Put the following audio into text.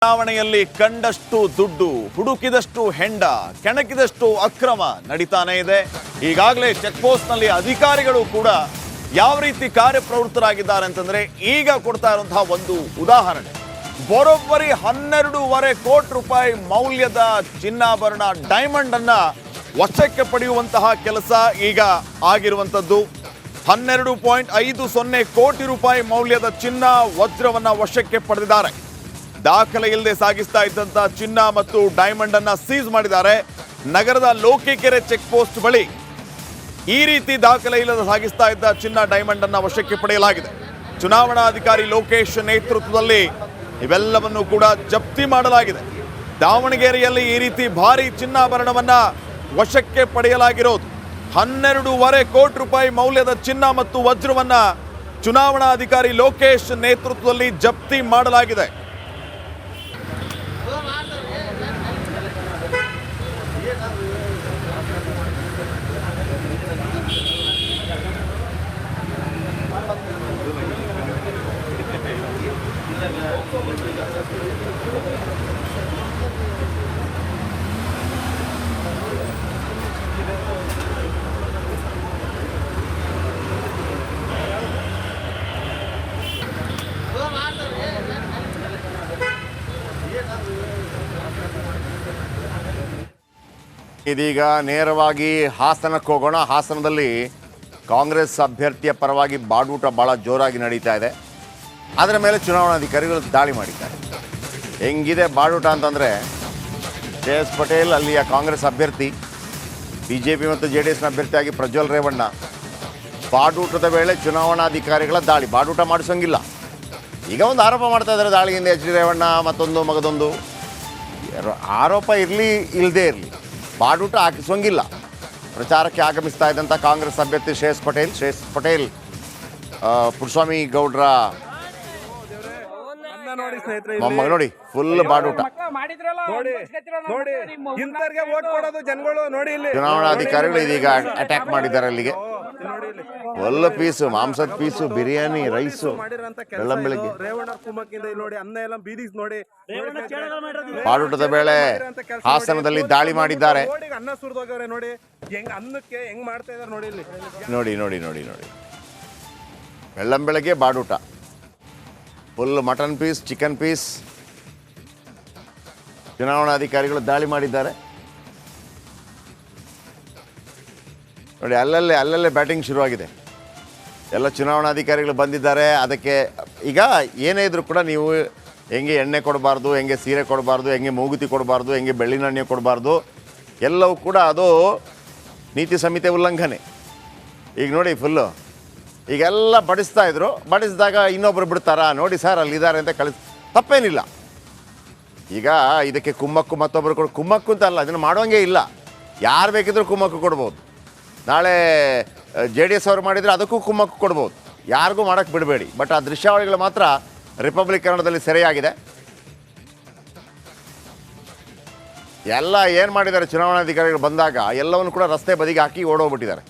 ಚುನಾವಣೆಯಲ್ಲಿ ಕಂಡಷ್ಟು ದುಡ್ಡು, ಹುಡುಕಿದಷ್ಟು ಹೆಂಡ, ಕೆಣಕಿದಷ್ಟು ಅಕ್ರಮ ನಡೀತಾನೆ ಇದೆ. ಈಗಾಗಲೇ ಚೆಕ್ ಪೋಸ್ಟ್ ನಲ್ಲಿ ಅಧಿಕಾರಿಗಳು ಕೂಡ ಯಾವ ರೀತಿ ಕಾರ್ಯಪ್ರವೃತ್ತರಾಗಿದ್ದಾರೆ ಅಂತಂದ್ರೆ ಈಗ ಕೊಡ್ತಾ ಇರುವಂತಹ ಒಂದು ಉದಾಹರಣೆ. ಬರೋಬ್ಬರಿ 12.5 ಕೋಟಿ ರೂಪಾಯಿ ಮೌಲ್ಯದ ಚಿನ್ನಾಭರಣ ಡೈಮಂಡ್ ಅನ್ನ ವಶಕ್ಕೆ ಪಡೆಯುವಂತಹ ಕೆಲಸ ಈಗ ಆಗಿರುವಂತದ್ದು. 12.50 ಕೋಟಿ ರೂಪಾಯಿ ಮೌಲ್ಯದ ಚಿನ್ನ ವಜ್ರವನ್ನ ವಶಕ್ಕೆ ಪಡೆದಿದ್ದಾರೆ. ದಾಖಲೆ ಇಲ್ಲದೆ ಸಾಗಿಸ್ತಾ ಇದ್ದಂತ ಚಿನ್ನ ಮತ್ತು ಡೈಮಂಡ್ ಅನ್ನ ಸೀಸ್ ಮಾಡಿದ್ದಾರೆ. ನಗರದ ಲೋಕಿಕೆರೆ ಚೆಕ್ ಪೋಸ್ಟ್ ಬಳಿ ಈ ರೀತಿ ದಾಖಲೆ ಇಲ್ಲದೆ ಸಾಗಿಸ್ತಾ ಇದ್ದ ಚಿನ್ನ ಡೈಮಂಡ್ ಅನ್ನ ವಶಕ್ಕೆ ಪಡೆಯಲಾಗಿದೆ. ಚುನಾವಣಾಧಿಕಾರಿ ಲೋಕೇಶ್ ನೇತೃತ್ವದಲ್ಲಿ ಇವೆಲ್ಲವನ್ನು ಕೂಡ ಜಪ್ತಿ ಮಾಡಲಾಗಿದೆ. ದಾವಣಗೆರೆಯಲ್ಲಿ ಈ ರೀತಿ ಭಾರಿ ಚಿನ್ನಾಭರಣವನ್ನ ವಶಕ್ಕೆ ಪಡೆಯಲಾಗಿರೋದು. 12.5 ಕೋಟಿ ರೂಪಾಯಿ ಮೌಲ್ಯದ ಚಿನ್ನ ಮತ್ತು ವಜ್ರವನ್ನ ಚುನಾವಣಾಧಿಕಾರಿ ಲೋಕೇಶ್ ನೇತೃತ್ವದಲ್ಲಿ ಜಪ್ತಿ ಮಾಡಲಾಗಿದೆ. ಇದೀಗ ನೇರವಾಗಿ ಹಾಸನಕ್ಕೆ ಹೋಗೋಣ. ಹಾಸನದಲ್ಲಿ ಕಾಂಗ್ರೆಸ್ ಅಭ್ಯರ್ಥಿಯ ಪರವಾಗಿ ಬಾಡೂಟ ಭಾಳ ಜೋರಾಗಿ ನಡೀತಾ ಇದೆ. ಅದರ ಮೇಲೆ ಚುನಾವಣಾಧಿಕಾರಿಗಳು ದಾಳಿ ಮಾಡಿದ್ದಾರೆ. ಹೆಂಗಿದೆ ಬಾಡೂಟ ಅಂತಂದರೆ, ಶ್ರೇಯಸ್ ಪಟೇಲ್ ಅಲ್ಲಿಯ ಕಾಂಗ್ರೆಸ್ ಅಭ್ಯರ್ಥಿ, BJP ಮತ್ತು JDSನ ಅಭ್ಯರ್ಥಿಯಾಗಿ ಪ್ರಜ್ವಲ್ ರೇವಣ್ಣ, ಬಾಡೂಟದ ವೇಳೆ ಚುನಾವಣಾಧಿಕಾರಿಗಳ ದಾಳಿ. ಬಾಡೂಟ ಮಾಡಿಸೋಂಗಿಲ್ಲ. ಈಗ ಒಂದು ಆರೋಪ ಮಾಡ್ತಾ ಇದ್ದಾರೆ ದಾಳಿಯಿಂದ HD ರೇವಣ್ಣ ಮತ್ತೊಂದು ಮಗದೊಂದು. ಆರೋಪ ಇರಲಿ ಇಲ್ಲದೇ ಇರಲಿ, ಬಾಡೂಟ ಹಾಕಿಸೋಂಗಿಲ್ಲ. ಪ್ರಚಾರಕ್ಕೆ ಆಗಮಿಸ್ತಾ ಇದ್ದಂಥ ಕಾಂಗ್ರೆಸ್ ಅಭ್ಯರ್ಥಿ ಶ್ರೇಯಸ್ ಪಟೇಲ್ ಪುರುಸ್ವಾಮಿ ಗೌಡ್ರ ಮೊಮ್ಮಗ ನೋಡಿ, ಫುಲ್ ಬಾಡೂಟ. ಚುನಾವಣಾಧಿಕಾರಿಗಳು ಇದೀಗ ಅಟ್ಯಾಕ್ ಮಾಡಿದ್ದಾರೆ. ಅಲ್ಲಿಗೆ ಫುಲ್ ಪೀಸು, ಮಾಂಸದ ಪೀಸು, ಬಿರಿಯಾನಿ, ರೈಸು, ಬೆಳ್ಳಂಬೆಳಗ್ಗೆ ಬಾಡೂಟದ ವೇಳೆ ಹಾಸನದಲ್ಲಿ ದಾಳಿ ಮಾಡಿದ್ದಾರೆ. ನೋಡಿ ನೋಡಿ ನೋಡಿ ನೋಡಿ, ಬೆಳ್ಳಂಬೆಳಗ್ಗೆ ಬಾಡೂಟ, full mutton piece, chicken piece. ಚುನಾವಣಾಧಿಕಾರಿಗಳು ದಾಳಿ ಮಾಡಿದ್ದಾರೆ. ನೋಡಿ, ಅಲ್ಲಲ್ಲೇ ಬ್ಯಾಟಿಂಗ್ ಶುರುವಾಗಿದೆ. ಎಲ್ಲ ಚುನಾವಣಾಧಿಕಾರಿಗಳು ಬಂದಿದ್ದಾರೆ. ಅದಕ್ಕೆ ಈಗ ಏನೇ ಇದ್ರೂ ಕೂಡ ನೀವು ಹೆಂಗೆ ಎಣ್ಣೆ ಕೊಡಬಾರ್ದು, ಹೆಂಗೆ ಸೀರೆ ಕೊಡಬಾರ್ದು, ಹೆಂಗೆ ಮೂಗುತಿ ಕೊಡಬಾರ್ದು, ಹೆಂಗೆ ಬೆಳ್ಳಿನ ನಾಣ್ಯ ಕೊಡಬಾರ್ದು, ಎಲ್ಲವೂ ಕೂಡ ಅದು ನೀತಿ ಸಂಹಿತೆ ಉಲ್ಲಂಘನೆ. ಈಗ ನೋಡಿ, ಫುಲ್ಲು ಈಗೆಲ್ಲ ಬಡಿಸ್ತಾಯಿದ್ರು. ಬಡಿಸಿದಾಗ ಇನ್ನೊಬ್ರು ಬಿಡ್ತಾರಾ, ನೋಡಿ ಸರ್ ಅಲ್ಲಿದ್ದಾರೆ ಅಂತ ತಪ್ಪೇನಿಲ್ಲ. ಈಗ ಇದಕ್ಕೆ ಕುಮ್ಮಕ್ಕು ಮತ್ತೊಬ್ಬರು ಕುಮ್ಮಕ್ಕು ಅಂತ ಅಲ್ಲ, ಅದನ್ನು ಮಾಡೋಂಗೇ ಇಲ್ಲ. ಯಾರು ಬೇಕಿದ್ರೂ ಕುಮ್ಮಕ್ಕು ಕೊಡ್ಬೋದು. ನಾಳೆ JDS ಅವರು ಮಾಡಿದರೆ ಅದಕ್ಕೂ ಕುಮ್ಮಕ್ಕು ಕೊಡ್ಬೋದು. ಯಾರಿಗೂ ಮಾಡೋಕ್ಕೆ ಬಿಡಬೇಡಿ. ಬಟ್ ಆ ದೃಶ್ಯಾವಳಿಗಳು ಮಾತ್ರ ರಿಪಬ್ಲಿಕ್ ಕನ್ನಡದಲ್ಲಿ ಸೆರೆಯಾಗಿದೆ. ಎಲ್ಲ ಏನು ಮಾಡಿದ್ದಾರೆ ಚುನಾವಣಾಧಿಕಾರಿಗಳು ಬಂದಾಗ ಎಲ್ಲವನ್ನು ಕೂಡ ರಸ್ತೆ ಬದಿಗೆ ಹಾಕಿ ಓಡೋಗ್ಬಿಟ್ಟಿದ್ದಾರೆ.